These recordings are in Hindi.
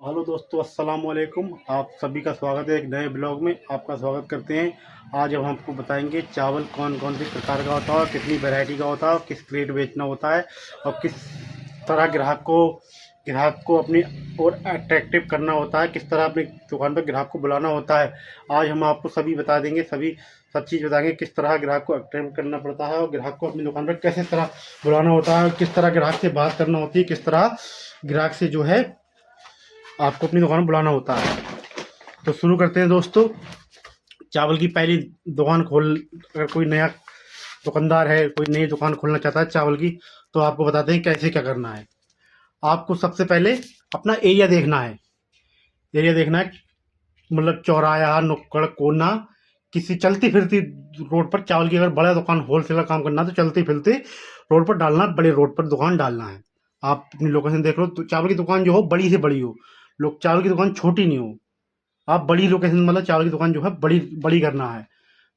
हेलो दोस्तों, अस्सलाम वालेकुम। आप सभी का स्वागत है एक नए ब्लॉग में। आपका स्वागत करते हैं। आज हम आपको बताएंगे चावल कौन कौन से प्रकार का होता है, कितनी वैरायटी का होता है, किस रेट बेचना होता है और किस तरह ग्राहक को अपनी और अट्रैक्टिव करना होता है, किस तरह अपनी दुकान पर ग्राहक को बुलाना होता है। आज हम आपको सभी बता देंगे, सब चीज़ बताएंगे किस तरह ग्राहक को अट्रैक्ट करना पड़ता है और ग्राहक को अपनी दुकान पर कैसे तरह बुलाना होता है, किस तरह ग्राहक से बात करना होती है, किस तरह ग्राहक से जो है आपको अपनी दुकान में बुलाना होता है। तो शुरू करते हैं दोस्तों। चावल की पहली दुकान अगर कोई नया दुकानदार है, कोई नई दुकान खोलना चाहता है चावल की, तो आपको बताते हैं कैसे क्या करना है। आपको सबसे पहले अपना एरिया देखना है। मतलब चौराया, नुक्कड़, कोना, किसी चलती फिरती रोड पर चावल की अगर बड़ा दुकान होलसेलर काम करना है तो चलती फिरती रोड पर डालना, बड़े रोड पर दुकान डालना है। आप अपनी लोकेशन देख लो तो चावल की दुकान जो हो बड़ी से बड़ी हो, लोग चावल की दुकान छोटी नहीं हो। आप बड़ी लोकेशन मतलब चावल की दुकान जो है बड़ी बड़ी करना है,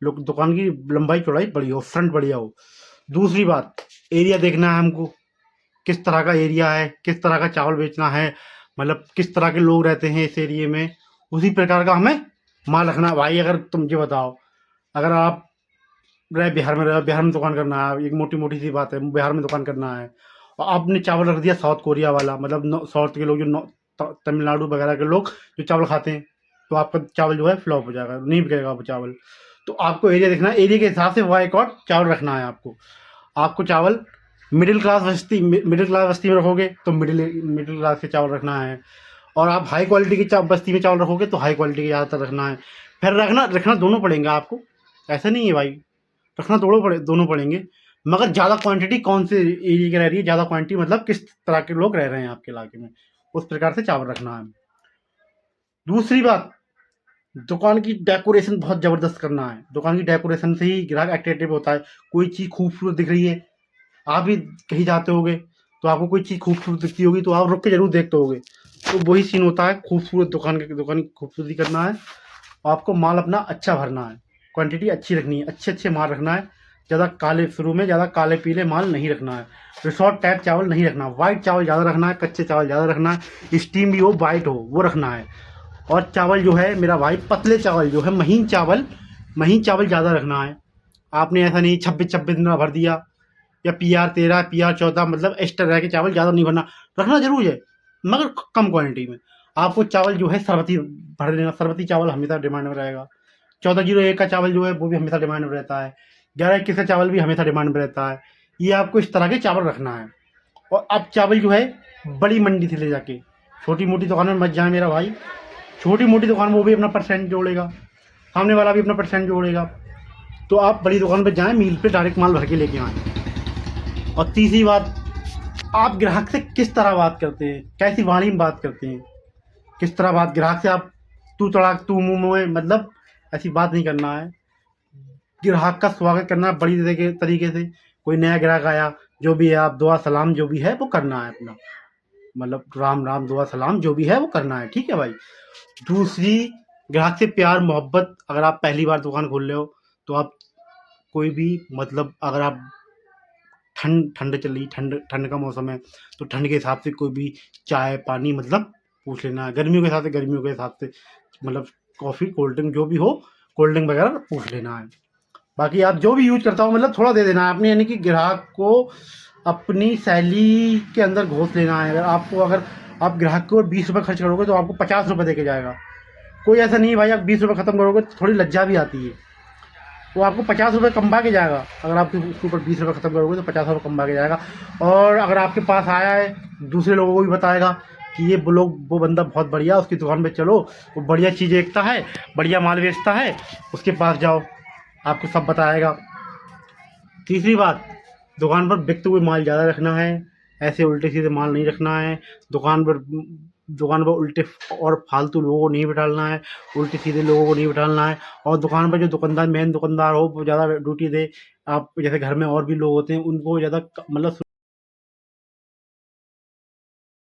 लोग दुकान की लंबाई चौड़ाई बड़ी हो, फ्रंट बढ़िया हो। दूसरी बात, एरिया देखना है हमको, किस तरह का एरिया है, किस तरह का चावल बेचना है, मतलब किस तरह के लोग रहते हैं इस एरिए में, उसी प्रकार का हमें माल रखना है। भाई अगर तुम ये बताओ, अगर आप बिहार में दुकान करना है, एक मोटी मोटी सी बात है, बिहार में दुकान करना है और आपने चावल रख दिया साउथ कोरिया वाला, मतलब साउथ के लोग जो तमिलनाडु वगैरह के लोग जो चावल खाते हैं, तो आपका चावल जो है फ्लॉप हो जाएगा, नहीं बिकेगा वो चावल। तो आपको एरिया देखना है, एरिया के हिसाब से वाई कॉट चावल रखना है आपको चावल मिडिल क्लास बस्ती में रखोगे तो मिडिल क्लास के चावल रखना है, और आप हाई क्वालिटी की बस्ती में चावल रखोगे तो हाई क्वालिटी के ज़्यादातर रखना है। फिर रखना दोनों पड़ेंगे आपको, ऐसा नहीं है भाई, रखना दोनों पड़ेंगे, मगर ज़्यादा क्वांटिटी कौन से एरिया की रह रही है, ज़्यादा क्वांटिटी मतलब किस तरह के लोग रह रहे हैं आपके इलाके में, उस प्रकार से चावल रखना है। दूसरी बात, दुकान की डेकोरेशन बहुत ज़बरदस्त करना है। दुकान की डेकोरेशन से ही ग्राहक अट्रैक्टिव होता है। कोई चीज़ खूबसूरत दिख रही है, आप भी कहीं जाते होगे तो आपको कोई चीज़ खूबसूरत दिखती होगी तो आप रुक के ज़रूर देखते होगे, तो वही सीन होता है। खूबसूरत दुकान की खूबसूरती करना है, आपको माल अपना अच्छा भरना है, क्वांटिटी अच्छी रखनी है, अच्छे माल रखना है। शुरू में ज़्यादा काले पीले माल नहीं रखना है, रिसोर्ट टाइप चावल नहीं रखना, वाइट चावल ज़्यादा रखना है, कच्चे चावल ज़्यादा रखना है, स्टीम भी हो वाइट हो वो रखना है। और चावल जो है मेरा भाई, पतले चावल जो है, महीन चावल ज़्यादा रखना है। आपने ऐसा नहीं 26 दिन भर दिया, या PR13 PR14 मतलब एक्स्ट्रा रह के चावल ज़्यादा नहीं भरना, रखना जरूर है मगर कम क्वांटिटी में। आपको चावल जो है सरबती भर देना, सरबती चावल हमेशा डिमांड में रहेगा। 1401 का चावल जो है वो भी हमेशा डिमांड में रहता है, 1121 का चावल भी हमेशा डिमांड में रहता है। ये आपको इस तरह के चावल रखना है। और अब चावल जो है बड़ी मंडी से ले जाके छोटी मोटी दुकान में मत जाए मेरा भाई। छोटी मोटी दुकान में वो भी अपना परसेंट जोड़ेगा, सामने वाला भी अपना परसेंट जोड़ेगा, तो आप बड़ी दुकान पर जाएँ, मिल पे डायरेक्ट माल भर के लेके आएँ। और तीसरी बात, आप ग्राहक से किस तरह बात करते हैं, कैसी वाणी में बात करते हैं, किस तरह बात, ग्राहक से आप तू तड़ाक तू मुँह में मतलब ऐसी बात नहीं करना है। ग्राहक का स्वागत करना बड़ी तरीके से। कोई नया ग्राहक आया, जो भी है आप दुआ सलाम जो भी है वो करना है अपना, मतलब राम राम दुआ सलाम जो भी है वो करना है, ठीक है भाई। दूसरी, ग्राहक से प्यार मोहब्बत। अगर आप पहली बार दुकान खोल रहे हो तो आप कोई भी मतलब, अगर आप ठंड चल रही, ठंड का मौसम है तो ठंड के हिसाब से कोई भी चाय पानी मतलब पूछ लेना है। गर्मियों के हिसाब से गर्मियों के हिसाब से मतलब कॉफ़ी कोल्ड ड्रिंक जो भी हो, कोल्ड ड्रिंक वगैरह पूछ लेना है। बाकी आप जो भी यूज करता हो मतलब थोड़ा दे देना है अपने, यानी कि ग्राहक को अपनी सैलरी के अंदर घोष लेना है। अगर आप ग्राहक को 20 रुपये खर्च करोगे तो आपको 50 रुपये दे के जाएगा। कोई ऐसा नहीं है भाई आप 20 रुपये ख़त्म करोगे तो थोड़ी लज्जा भी आती है, वो आपको 50 रुपये कमवा के जाएगा। अगर आप उसके ऊपर 20 रुपये ख़त्म करोगे तो 50 रुपये कमवा के जाएगा। और अगर आपके पास आया है, दूसरे लोगों को भी बताएगा कि ये वो बंदा बहुत बढ़िया, उसकी दुकान पे चलो, वो बढ़िया चीज़ बेचता है, बढ़िया माल बेचता है, उसके पास जाओ, आपको सब बताएगा। तीसरी बात, दुकान पर बिकते हुए माल ज़्यादा रखना है, ऐसे उल्टे सीधे माल नहीं रखना है। दुकान पर उल्टे और फालतू लोगों को नहीं बिठाना है, उल्टे सीधे लोगों को नहीं बिठाना है। और दुकान पर जो मेन दुकानदार हो वो ज़्यादा ड्यूटी दे। आप जैसे घर में और भी लोग होते हैं उनको ज़्यादा मतलब